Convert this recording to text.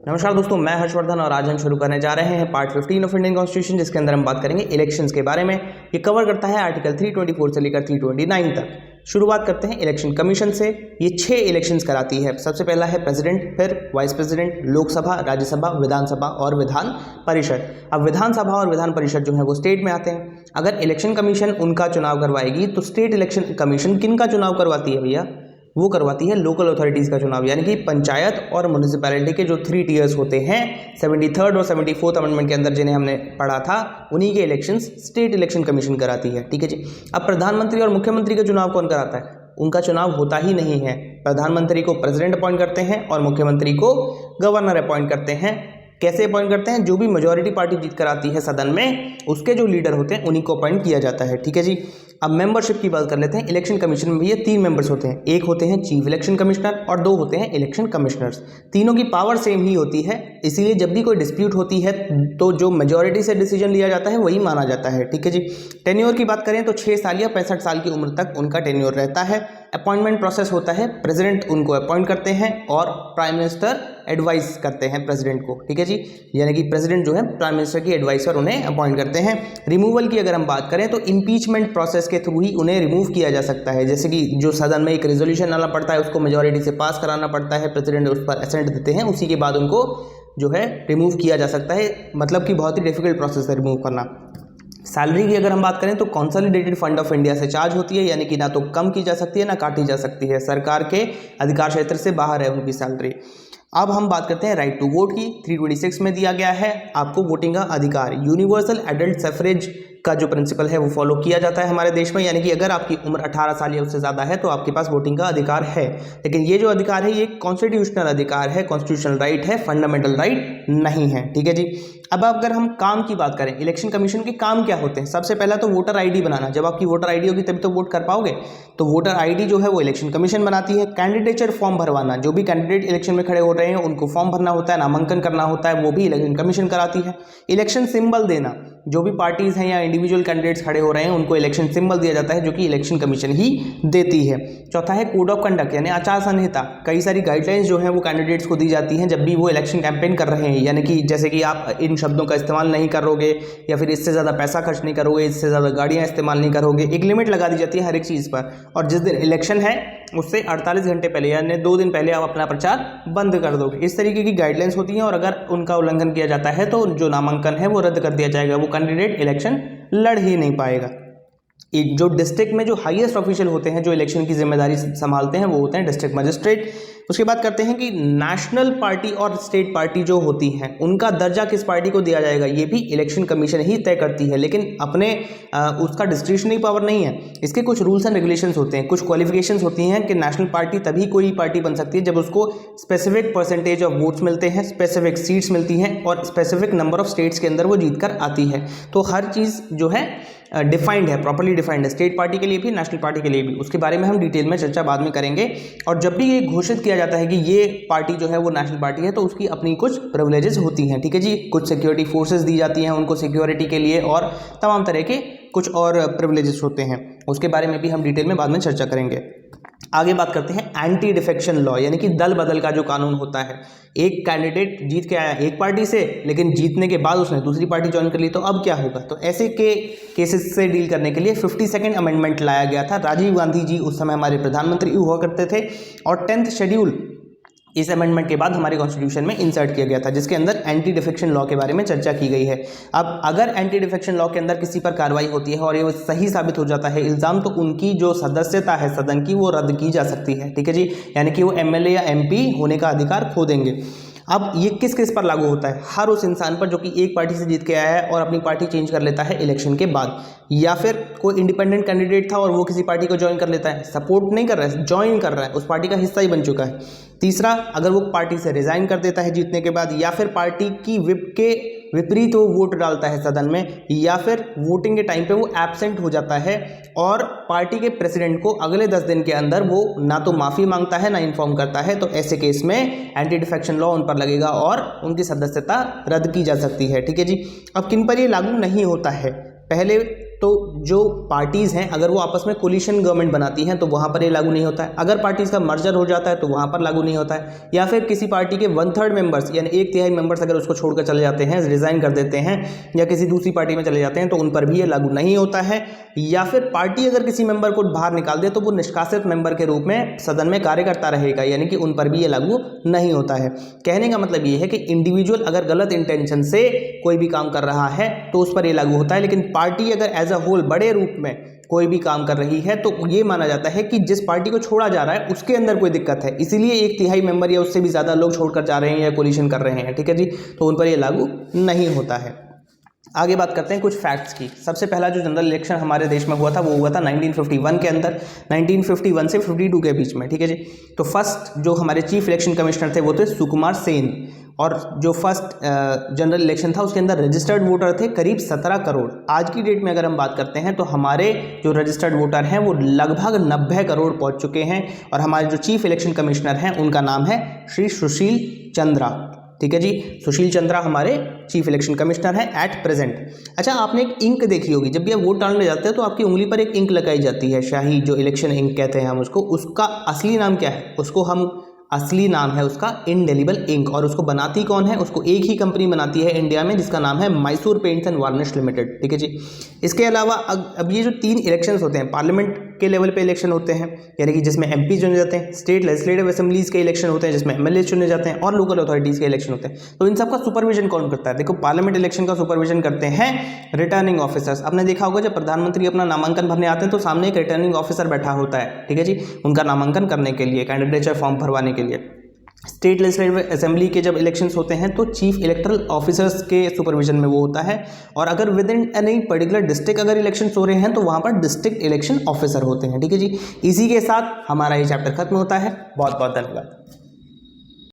नमस्कार दोस्तों, मैं हर्षवर्धन और आज हम शुरू करने जा रहे हैं पार्ट 15 ऑफ इंडियन कॉन्स्टिट्यूशन, जिसके अंदर हम बात करेंगे इलेक्शंस के बारे में। ये कवर करता है आर्टिकल 324 से लेकर 329 तक। शुरुआत करते हैं इलेक्शन कमीशन से। ये 6 इलेक्शंस कराती है। सबसे पहला है प्रेसिडेंट, फिर वाइस प्रेसिडेंट, लोकसभा, राज्यसभा, विधानसभा और विधान परिषद। अब विधानसभा और विधान परिषद जो है वो स्टेट में आते हैं। अगर इलेक्शन कमीशन उनका चुनाव करवाएगी तो स्टेट इलेक्शन कमीशन किन का चुनाव करवाती है भैया? वो करवाती है लोकल अथॉरिटीज़ का चुनाव, यानी कि पंचायत और म्यूनिसिपैलिटी के जो 3 टियर्स होते हैं 73rd और 74th अमेंडमेंट के अंदर जिन्हें हमने पढ़ा था, उन्हीं के इलेक्शंस स्टेट इलेक्शन कमीशन कराती है। ठीक है जी। अब प्रधानमंत्री और मुख्यमंत्री का चुनाव कौन कराता है? उनका चुनाव होता ही नहीं है। प्रधानमंत्री को प्रेसिडेंट अपॉइंट करते हैं और मुख्यमंत्री को गवर्नर अपॉइंट करते हैं। कैसे अपॉइंट करते हैं? जो भी मेजॉरिटी पार्टी जीत कर आती है सदन में, उसके जो लीडर होते हैं उन्हीं को अपॉइंट किया जाता है। ठीक है जी। अब मेंबरशिप की बात कर लेते हैं। इलेक्शन कमीशन में ये 3 मेंबर्स होते हैं। एक होते हैं चीफ इलेक्शन कमिश्नर और 2 होते हैं इलेक्शन कमिश्नर्स। तीनों की पावर सेम ही होती है, इसीलिए जब भी कोई डिस्प्यूट होती है तो जो मेजॉरिटी से डिसीजन लिया जाता है वही माना जाता है। ठीक है जी। टेन्योर की बात करें तो 6 साल या 65 साल की उम्र तक उनका टेन्योर रहता है। अपॉइंटमेंट प्रोसेस होता है, प्रेसिडेंट उनको अपॉइंट करते हैं और प्राइम मिनिस्टर एडवाइस करते हैं प्रेसिडेंट को। ठीक है जी। यानी कि प्रेसिडेंट जो है प्राइम मिनिस्टर की एडवाइसर उन्हें अपॉइंट करते हैं। रिमूवल की अगर हम बात करें तो इम्पीचमेंट प्रोसेस के थ्रू ही उन्हें रिमूव किया जा सकता है। जैसे कि जो सदन में एक रेजोल्यूशन लाना पड़ता है, उसको मेजॉरिटी से पास कराना पड़ता है, प्रेसिडेंट उस पर असेंट देते हैं, उसी के बाद उनको जो है रिमूव किया जा सकता है। मतलब कि बहुत ही डिफिकल्ट प्रोसेस है रिमूव करना। सैलरी की अगर हम बात करें तो कंसोलिडेटेड फंड ऑफ इंडिया से चार्ज होती है, यानी कि ना तो कम की जा सकती है ना काटी जा सकती है। सरकार के अधिकार क्षेत्र से बाहर है उनकी सैलरी। अब हम बात करते हैं राइट टू वोट की। 326 में दिया गया है आपको वोटिंग का अधिकार। यूनिवर्सल एडल्ट सफरेज का जो प्रिंसिपल है वो फॉलो किया जाता है हमारे देश में, यानी कि अगर आपकी उम्र 18 साल या उससे ज़्यादा है तो आपके पास वोटिंग का अधिकार है। लेकिन ये जो अधिकार है ये कॉन्स्टिट्यूशनल अधिकार है, कॉन्स्टिट्यूशनल राइट है, फंडामेंटल राइट नहीं है। ठीक है जी। अब अगर हम काम की बात करें, इलेक्शन कमीशन के काम क्या होते हैं? सबसे पहला तो वोटर आईडी बनाना। जब आपकी वोटर आईडी होगी तभी तो वोट कर पाओगे। तो वोटर आईडी जो है वो इलेक्शन कमीशन बनाती है। कैंडिडेचर फॉर्म भरवाना, जो भी कैंडिडेट इलेक्शन में खड़े हो रहे हैं उनको फॉर्म भरना होता है, नामांकन करना होता है, वो भी इलेक्शन कमीशन कराती है। इलेक्शन सिंबल देना, जो भी पार्टीज हैं या इंडिविजुअल कैंडिडेट्स खड़े हो रहे हैं उनको इलेक्शन सिंबल दिया जाता है, जो कि इलेक्शन कमीशन ही देती है। चौथा है कोड ऑफ कंडक्ट, यानी आचार संहिता। कई सारी गाइडलाइंस जो है वो कैंडिडेट्स को दी जाती हैं जब भी वो इलेक्शन कैंपेन कर रहे हैं, यानी कि जैसे कि आप इन शब्दों का इस्तेमाल नहीं करोगे, या फिर इससे ज़्यादा पैसा खर्च नहीं करोगे, इससे ज़्यादा गाड़ियाँ इस्तेमाल नहीं करोगे। एक लिमिट लगा दी जाती है हर एक चीज़ पर, और जिस दिन इलेक्शन है उससे 48 घंटे पहले यानी 2 दिन पहले आप अपना प्रचार बंद कर दोगे। इस तरीके की गाइडलाइंस होती हैं, और अगर उनका उल्लंघन किया जाता है तो जो नामांकन है वो रद्द कर दिया जाएगा, वो कैंडिडेट इलेक्शन लड़ ही नहीं पाएगा। एक जो डिस्ट्रिक्ट में जो हाईएस्ट ऑफिशियल होते हैं जो इलेक्शन की जिम्मेदारी संभालते हैं वो होते हैं डिस्ट्रिक्ट मजिस्ट्रेट। उसके बाद करते हैं कि नेशनल पार्टी और स्टेट पार्टी जो होती हैं उनका दर्जा किस पार्टी को दिया जाएगा, ये भी इलेक्शन कमीशन ही तय करती है, लेकिन अपने उसका डिस्क्रिशनरी पावर नहीं है। इसके कुछ रूल्स एंड रेगुलेशंस होते हैं, कुछ क्वालिफिकेशंस होती हैं कि नेशनल पार्टी तभी कोई पार्टी बन सकती है जब उसको स्पेसिफिक परसेंटेज ऑफ वोट्स मिलते हैं, स्पेसिफिक सीट्स मिलती हैं और स्पेसिफिक नंबर ऑफ स्टेट्स के अंदर वो जीत कर आती है। तो हर चीज़ जो है डिफाइंड है, प्रॉपर्ली डिफाइंड है, स्टेट पार्टी के लिए भी, नेशनल पार्टी के लिए भी। उसके बारे में हम डिटेल में चर्चा बाद में करेंगे। और जब भी ये घोषित किया जाता है कि ये पार्टी जो है वो नेशनल पार्टी है तो उसकी अपनी कुछ प्रिविलेजेस होती हैं। ठीक है जी। कुछ सिक्योरिटी फोर्सेस दी जाती हैं उनको सिक्योरिटी के लिए, और तमाम तरह के कुछ और प्रिविलेजेस होते हैं। उसके बारे में भी हम डिटेल में बाद में चर्चा करेंगे। आगे बात करते हैं एंटी डिफेक्शन लॉ, यानी कि दल बदल का जो कानून होता है। एक कैंडिडेट जीत के आया एक पार्टी से, लेकिन जीतने के बाद उसने दूसरी पार्टी ज्वाइन कर ली, तो अब क्या होगा? तो ऐसे के केसेस से डील करने के लिए 52nd अमेंडमेंट लाया गया था। राजीव गांधी जी उस समय हमारे प्रधानमंत्री हुआ करते थे, और 10th शेड्यूल इस अमेंडमेंट के बाद हमारे कॉन्स्टिट्यूशन में इंसर्ट किया गया था, जिसके अंदर एंटी डिफेक्शन लॉ के बारे में चर्चा की गई है। अब अगर एंटी डिफेक्शन लॉ के अंदर किसी पर कार्रवाई होती है और ये सही साबित हो जाता है इल्ज़ाम, तो उनकी जो सदस्यता है सदन की वो रद्द की जा सकती है। ठीक है जी। यानी कि वो MLA या MP होने का अधिकार खो देंगे। अब ये किस किस पर लागू होता है? हर उस इंसान पर जो कि एक पार्टी से जीत के आया है और अपनी पार्टी चेंज कर लेता है इलेक्शन के बाद, या फिर कोई इंडिपेंडेंट कैंडिडेट था और वो किसी पार्टी को ज्वाइन कर लेता है, सपोर्ट नहीं कर रहा है, ज्वाइन कर रहा है, उस पार्टी का हिस्सा ही बन चुका है। तीसरा, अगर वो पार्टी से रिजाइन कर देता है जीतने के बाद, या फिर पार्टी की विप के विपरीत वो वोट डालता है सदन में, या फिर वोटिंग के टाइम पे वो एब्सेंट हो जाता है और पार्टी के प्रेसिडेंट को अगले 10 दिन के अंदर वो ना तो माफ़ी मांगता है ना इन्फॉर्म करता है, तो ऐसे केस में एंटी डिफेक्शन लॉ उन पर लगेगा और उनकी सदस्यता रद्द की जा सकती है। ठीक है जी। अब किन पर ये लागू नहीं होता है? पहले तो जो पार्टीज़ हैं अगर वो आपस में कोलिशन गवर्नमेंट बनाती हैं तो वहाँ पर ये लागू नहीं होता है। अगर पार्टीज़ का मर्जर हो जाता है तो वहाँ पर लागू नहीं होता है। या फिर किसी पार्टी के 1/3 मेंबर्स यानी 1/3 मेंबर्स अगर उसको छोड़कर चले जाते हैं, रिज़ाइन कर देते हैं या किसी दूसरी पार्टी में चले जाते हैं तो उन पर भी ये लागू नहीं होता है। या फिर पार्टी अगर किसी मेंबर को बाहर निकाल दे तो वो निष्कासित मेंबर के रूप में सदन में कार्य करता रहेगा, यानी कि उन पर भी ये लागू नहीं होता है। कहने का मतलब ये है कि इंडिविजुअल अगर गलत इंटेंशन से कोई भी काम कर रहा है तो उस पर ये लागू होता है, लेकिन पार्टी अगर एज अ होल बड़े रूप में कोई भी काम कर रही है तो ये माना जाता है कि जिस पार्टी को छोड़ा जा रहा है उसके अंदर कोई दिक्कत है, इसीलिए 1/3 मेंबर या उससे भी ज़्यादा लोग छोड़कर जा रहे हैं या कोलिशन कर रहे हैं, ठीक है जी, तो उन पर ये लागू नहीं होता है। आगे बात करते हैं कुछ फैक्ट्स की। सबसे पहला जो जनरल इलेक्शन हमारे देश में हुआ था वो हुआ था 1951 के अंदर, 1951 से 52 के बीच में, ठीक है जी। तो फर्स्ट जो हमारे चीफ इलेक्शन कमिश्नर थे वो थे सुकुमार सेन, और जो फर्स्ट जनरल इलेक्शन था उसके अंदर रजिस्टर्ड वोटर थे करीब 17 करोड़। आज की डेट में अगर हम बात करते हैं तो हमारे जो रजिस्टर्ड वोटर हैं वो लगभग 90 करोड़ पहुंच चुके हैं, और हमारे जो चीफ इलेक्शन कमिश्नर हैं उनका नाम है श्री सुशील चंद्रा, ठीक है जी। सुशील चंद्रा हमारे चीफ इलेक्शन कमिश्नर हैं एट प्रेजेंट। अच्छा, आपने एक इंक देखी होगी, जब भी आप वोट डालने जाते हैं तो आपकी उंगली पर एक इंक लगाई जाती है, शाही जो इलेक्शन इंक कहते हैं हम उसको, उसका असली नाम क्या है? उसको हम असली नाम है उसका इंडेलिबल इंक, और उसको बनाती कौन है? उसको एक ही कंपनी बनाती है इंडिया में जिसका नाम है Mysore paints and varnish limited, ठीक है जी। इसके अलावा अब ये जो 3 इलेक्शंस होते हैं, पार्लियामेंट के लेवल पे इलेक्शन होते हैं यानी कि जिसमें एमपी चुने जाते हैं, स्टेट लेजिस्लेटिव असेंबलीज के इलेक्शन होते हैं जिसमें एमएलए चुने जाते हैं, और लोकल अथॉरिटीज़ के इलेक्शन होते हैं। तो इन सबका सुपरविजन कौन करता है? देखो, पार्लियामेंट इलेक्शन का सुपरविजन करते हैं रिटर्निंग ऑफिसर्स। आपने देखा होगा जब प्रधानमंत्री अपना नामांकन भरने आते हैं तो सामने एक रिटर्निंग ऑफिसर बैठा होता है, ठीक है जी, उनका नामांकन करने के लिए, कैंडिडेचर फॉर्म भरवाने के लिए। स्टेट लेजिस्लेटिव असेंबली के जब इलेक्शंस होते हैं तो चीफ इलेक्टरल ऑफिसर्स के सुपरविजन में वो होता है, और अगर with in any particular district अगर इलेक्शंस हो रहे हैं तो वहाँ पर डिस्ट्रिक्ट इलेक्शन ऑफिसर होते हैं, ठीक है जी। इसी के साथ हमारा ये चैप्टर खत्म होता है। बहुत बहुत धन्यवाद।